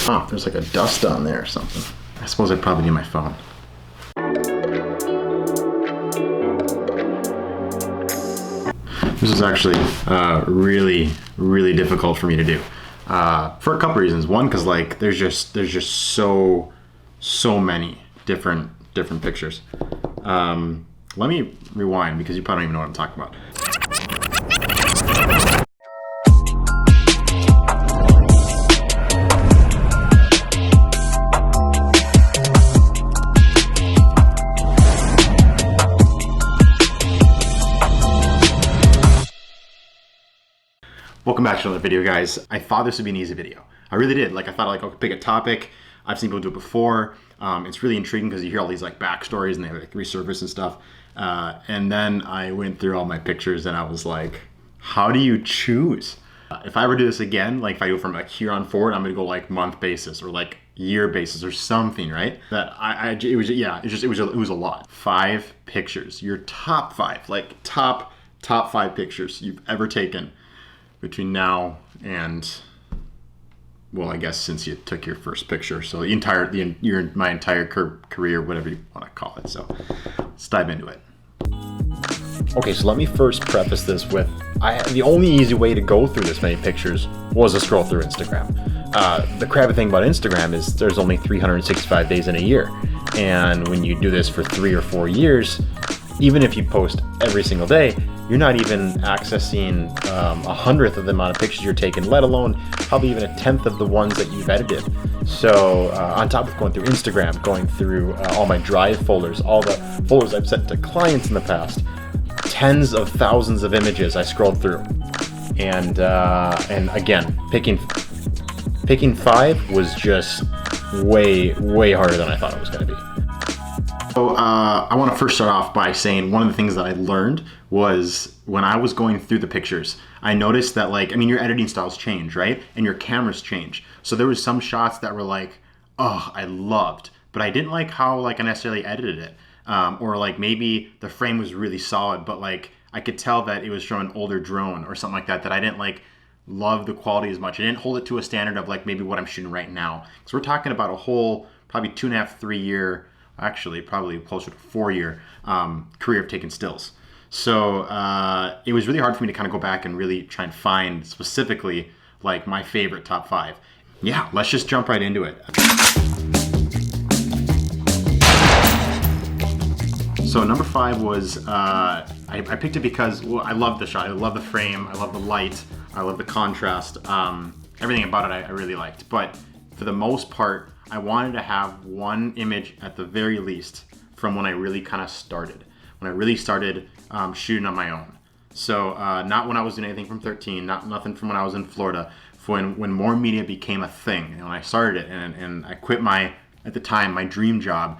Oh, there's like a dust on there or something. I suppose I probably need my phone. This is actually really difficult for me to do for a couple reasons. One, because like there's just so many different pictures. Let me rewind because you probably don't even know what I'm talking about. Welcome back to another video, guys. I thought this would be an easy video. I really did. Like, I thought I could pick a topic. I've seen people do it before. It's really intriguing because you hear all these like backstories and they like resurface and stuff. And then I went through all my pictures and I was like, how do you choose? If I ever do this again, like if I go from like here on forward, I'm gonna go like month basis or like year basis or something, right? That it was a lot. 5 pictures, your top 5, like top 5 pictures you've ever taken between now and, well, I guess since you took your first picture, so my entire career, whatever you want to call it. So let's dive into it. Okay, so let me first preface this with the only easy way to go through this many pictures was to scroll through Instagram. The crappy thing about Instagram is there's only 365 days in a year, and when you do this for 3 or 4 years, even if you post every single day, you're not even accessing 100th of the amount of pictures you're taking, let alone probably even 1/10 of the ones that you've edited. So on top of going through Instagram, going through all my Drive folders, all the folders I've sent to clients in the past, tens of thousands of images I scrolled through. And again, picking 5 was just way harder than I thought it was going to be. So I want to first start off by saying one of the things that I learned was when I was going through the pictures, I noticed that your editing styles change, right? And your cameras change. So there was some shots that were like, oh, I loved, but I didn't like how I necessarily edited it. Or like maybe the frame was really solid, but like I could tell that it was from an older drone or something like that I didn't love the quality as much. I didn't hold it to a standard of maybe what I'm shooting right now. So we're talking about a whole probably 2.5, 3 year, actually probably closer to 4-year career of taking stills. So it was really hard for me to kind of go back and really try and find specifically my favorite top 5. Yeah, let's just jump right into it. So number 5 was, I picked it because, well, I love the shot. I love the frame. I love the light. I love the contrast. Everything about it I really liked. But for the most part, I wanted to have one image at the very least from when I really kind of started. When I really started shooting on my own. So not when I was doing anything from 13, nothing from when I was in Florida. When more media became a thing, and when I started it, and I quit at the time, my dream job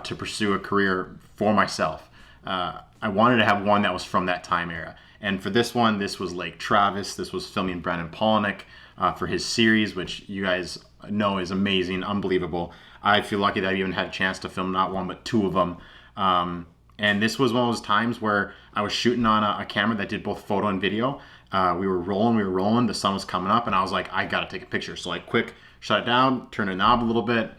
to pursue a career for myself. I wanted to have one that was from that time era. And for this one, this was Lake Travis. This was filming Brandon Palaniuk for his series, which you guys know is amazing, unbelievable. I feel lucky that I even had a chance to film not one but 2 of them. And this was one of those times where I was shooting on a camera that did both photo and video. We were rolling, the sun was coming up, and I was like, I gotta take a picture. So I quick shut it down, turned the knob a little bit,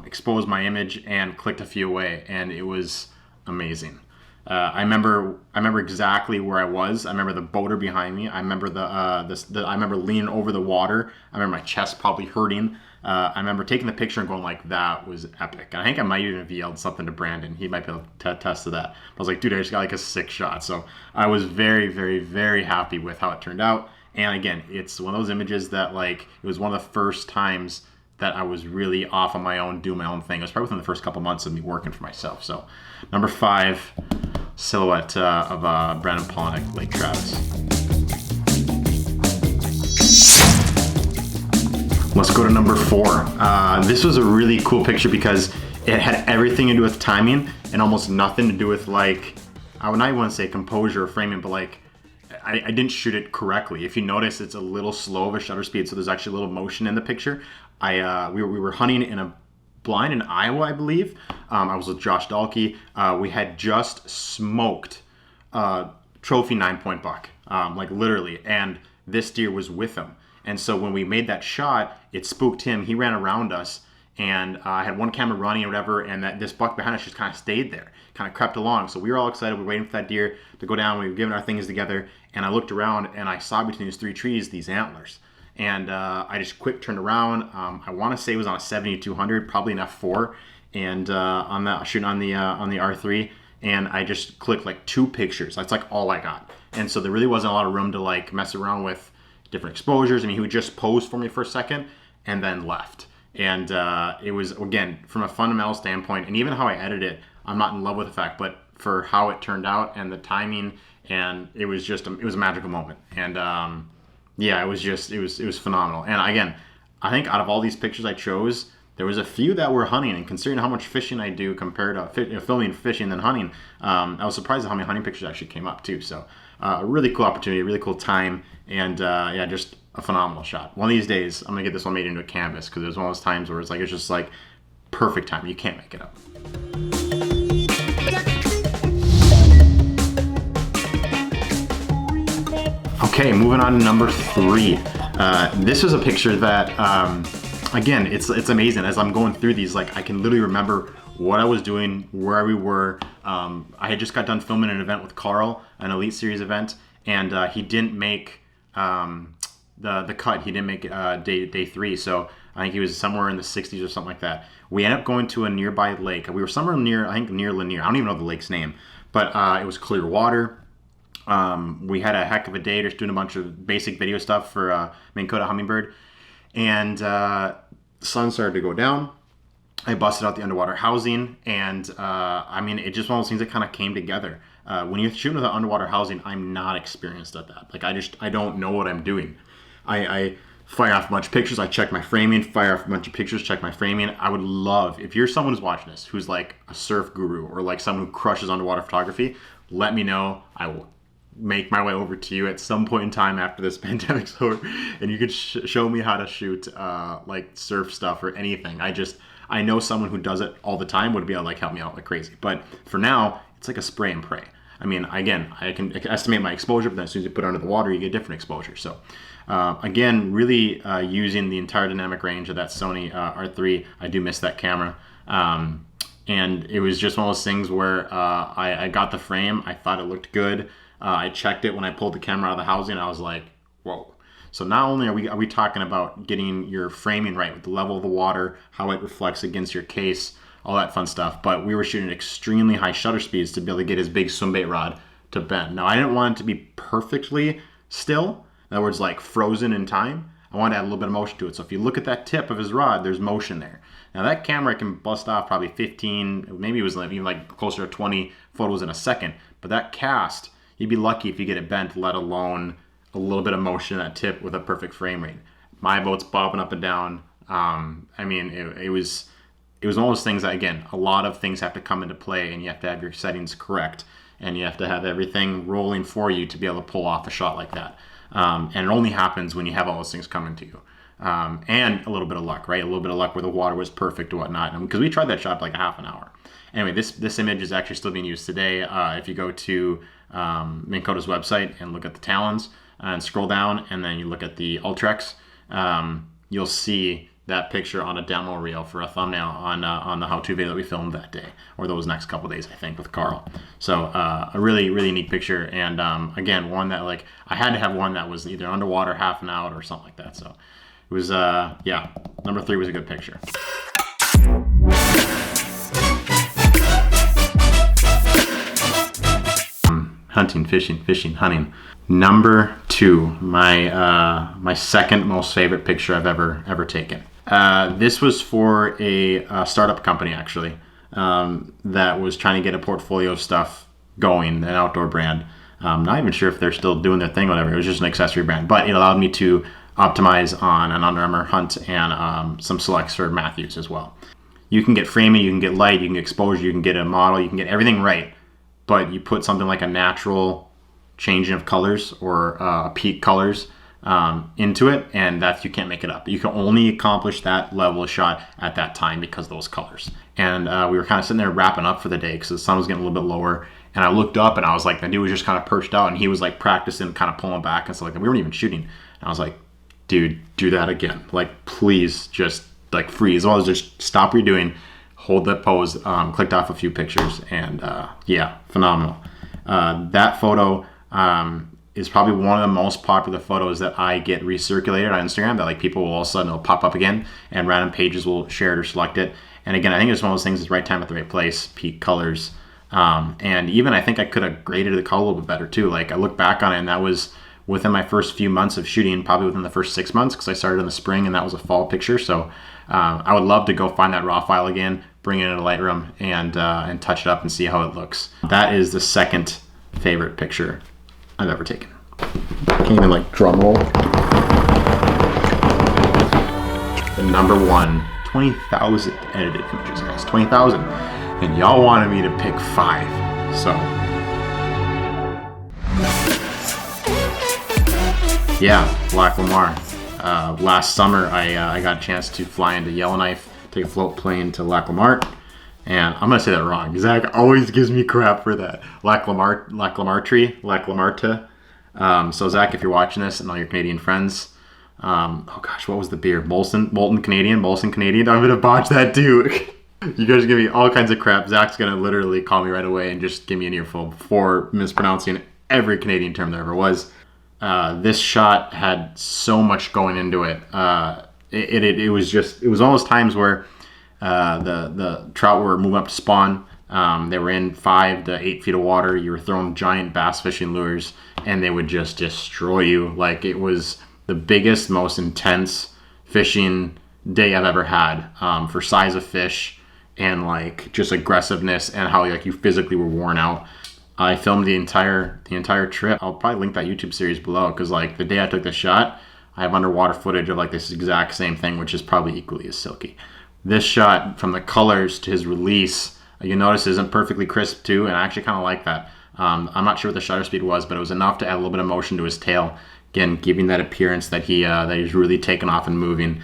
exposed my image, and clicked a few away, and it was amazing. I remember exactly where I was. I remember the boater behind me. I remember I remember leaning over the water. I remember my chest probably hurting. I remember taking the picture and going that was epic. And I think I might even have yelled something to Brandon. He might be able to attest to that. I was like, dude, I just got a 6 shot. So I was very happy with how it turned out. And again, it's one of those images that it was one of the first times that I was really off on my own, doing my own thing. It was probably within the first couple months of me working for myself. So number 5, silhouette of Brandon Palaniuk, Lake Travis. Let's go to number 4. This was a really cool picture because it had everything to do with timing and almost nothing to do with I would not even want to say composure or framing, but I didn't shoot it correctly. If you notice, it's a little slow of a shutter speed, so there's actually a little motion in the picture. We were hunting in a blind in Iowa, I believe. I was with Josh Dahlke. We had just smoked trophy 9-point buck, literally, and this deer was with him. And so when we made that shot, it spooked him. He ran around us, and I had one camera running or whatever, and this buck behind us just kind of stayed there, kind of crept along. So we were all excited. We were waiting for that deer to go down. We were giving our things together, and I looked around, and I saw between these 3 trees these antlers. And I just quick turned around. I want to say it was on a 7200, probably an F4, and on that shooting on the R3. And I just clicked like 2 pictures. That's like all I got. And so there really wasn't a lot of room to like mess around with different exposures. I mean, he would just pose for me for a second and then left. And it was, again, from a fundamental standpoint, and even how I edited it, I'm not in love with the fact, but for how it turned out and the timing, and it was just, it was a magical moment. And yeah, it was phenomenal. And again, I think out of all these pictures I chose, there was a few that were hunting, and considering how much fishing I do compared to filming, fishing, and hunting, I was surprised at how many hunting pictures actually came up too. So a really cool opportunity, a really cool time, and yeah, just a phenomenal shot. One of these days, I'm gonna get this one made into a canvas, because it was one of those times where it's just like perfect time. You can't make it up. Okay, moving on to number 3. This was a picture that, again, it's amazing. As I'm going through these, like I can literally remember what I was doing, where we were. I had just got done filming an event with Carl, an Elite Series event, and he didn't make the cut. He didn't make day 3, so I think he was somewhere in the 60s or something like that. We ended up going to a nearby lake. We were somewhere near, I think near Lanier. I don't even know the lake's name, but it was clear water. We had a heck of a day just doing a bunch of basic video stuff for Minn Kota Hummingbird, and the sun started to go down. I busted out the underwater housing, and I mean, it just one of those things that kind of came together. When you're shooting with an underwater housing, I'm not experienced at that. Like I don't know what I'm doing. I fire off a bunch of pictures, I check my framing, fire off a bunch of pictures, check my framing. I would love, if you're someone who's watching this, who's like a surf guru or like someone who crushes underwater photography, let me know. I will make my way over to you at some point in time after this pandemic's over, and you could show me how to shoot like surf stuff or anything. I know someone who does it all the time would be able to like help me out like crazy. But for now, it's like a spray and pray. I mean, again, I can estimate my exposure, but then as soon as you put it under the water, you get different exposure. So again, really using the entire dynamic range of that Sony R3. I do miss that camera. And it was just one of those things where I got the frame. I thought it looked good. I checked it when I pulled the camera out of the housing. I was like, whoa. So not only are we talking about getting your framing right with the level of the water, how it reflects against your case, all that fun stuff, but we were shooting at extremely high shutter speeds to be able to get his big swimbait rod to bend. Now, I didn't want it to be perfectly still, in other words, like frozen in time. I wanted to add a little bit of motion to it. So if you look at that tip of his rod, there's motion there. Now that camera can bust off probably 15, maybe it was even like closer to 20 photos in a second, but that cast, you'd be lucky if you get it bent, let alone a little bit of motion in that tip with a perfect frame rate. My boat's bobbing up and down. I mean, it was one of those things that, again, a lot of things have to come into play, and you have to have your settings correct, and you have to have everything rolling for you to be able to pull off a shot like that. And it only happens when you have all those things coming to you. And a little bit of luck, right? A little bit of luck where the water was perfect or whatnot. Because we tried that shot for like a half an hour. Anyway, this image is actually still being used today. If you go to Minn Kota's website and look at the Talons and scroll down, and then you look at the Ultrex, you'll see that picture on a demo reel for a thumbnail on the how-to video that we filmed that day, or those next couple days, I think, with Carl. So a really, really neat picture, and again, one that like I had to have one that was either underwater, half an out, or something like that. So it was yeah, number 3 was a good picture. Hunting, fishing, hunting. Number 2, my second most favorite picture I've ever taken. This was for a startup company, actually, that was trying to get a portfolio of stuff going, an outdoor brand. Not even sure if they're still doing their thing, whatever. It was just an accessory brand, but it allowed me to optimize on an Under Armour hunt and some selects for Matthews as well. You can get framing, you can get light, you can get exposure, you can get a model, you can get everything right, but you put something like a natural changing of colors or peak colors into it, and you can't make it up. You can only accomplish that level of shot at that time because of those colors. And we were kind of sitting there wrapping up for the day because the sun was getting a little bit lower, and I looked up and I was like, the dude was just kind of perched out and he was like practicing kind of pulling back and stuff like that. We weren't even shooting, and I was like, dude, do that again. Like, please just like freeze. Well, just stop what you're doing, hold that pose. Clicked off a few pictures, and yeah, phenomenal. That photo is probably one of the most popular photos that I get recirculated on Instagram, that like people will all of a sudden it'll pop up again and random pages will share it or select it. And again, I think it's one of those things, it's right time at the right place, peak colors. And even I think I could have graded the color a little bit better too. Like I look back on it, and that was within my first few months of shooting, probably within the first 6 months, because I started in the spring and that was a fall picture. So I would love to go find that raw file again, bring it into Lightroom, and touch it up and see how it looks. That is the second favorite picture I've ever taken. Can't even like drum roll. The number one, 20,000 edited images, guys, 20,000. And y'all wanted me to pick 5. So yeah, Lac Lamar. Last summer, I got a chance to fly into Yellowknife, take a float plane to Lac Lamar, and I'm gonna say that wrong. Zach always gives me crap for that. Lac Lamarta. So Zach, if you're watching this, and all your Canadian friends, oh gosh, what was the beer? Molson Canadian. I'm gonna botch that too. You guys are giving me all kinds of crap. Zach's gonna literally call me right away and just give me an earful for mispronouncing every Canadian term there ever was. This shot had so much going into it. It was all those times where the trout were moving up to spawn. They were in 5 to 8 feet of water. You were throwing giant bass fishing lures, and they would just destroy you. Like, it was the biggest, most intense fishing day I've ever had, for size of fish and like just aggressiveness, and how like you physically were worn out. I filmed the entire trip. I'll probably link that YouTube series below, because like the day I took the shot, I have underwater footage of like this exact same thing, which is probably equally as silky. This shot, from the colors to his release, you notice isn't perfectly crisp too, and I actually kind of like that. I'm not sure what the shutter speed was, but it was enough to add a little bit of motion to his tail. Again, giving that appearance that he's really taken off and moving.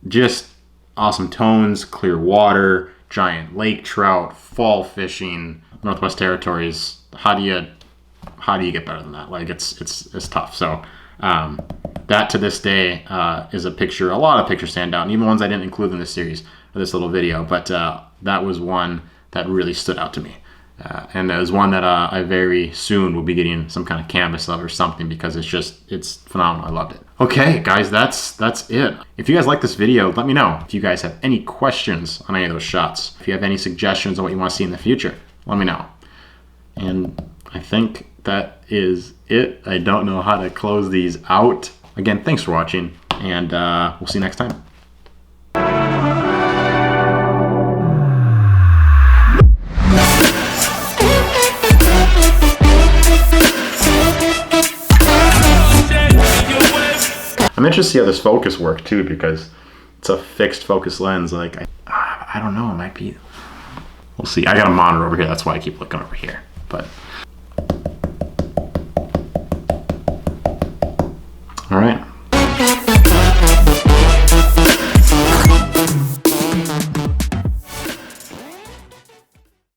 Just awesome tones, clear water, giant lake trout, fall fishing, Northwest Territories. How do you get better than that? Like, it's tough. So that to this day is a picture. A lot of pictures stand out, and even ones I didn't include in this series or this little video. But that was one that really stood out to me, and it was one that I very soon will be getting some kind of canvas of or something, because it's phenomenal. I loved it. Okay, guys, that's it. If you guys like this video, let me know. If you guys have any questions on any of those shots, if you have any suggestions on what you want to see in the future, let me know. And I think that is it. I don't know how to close these out. Again, thanks for watching, and we'll see you next time. I'm interested to see how this focus works too, because it's a fixed focus lens. Like, I don't know, it might be, we'll see. I got a monitor over here, that's why I keep looking over here. But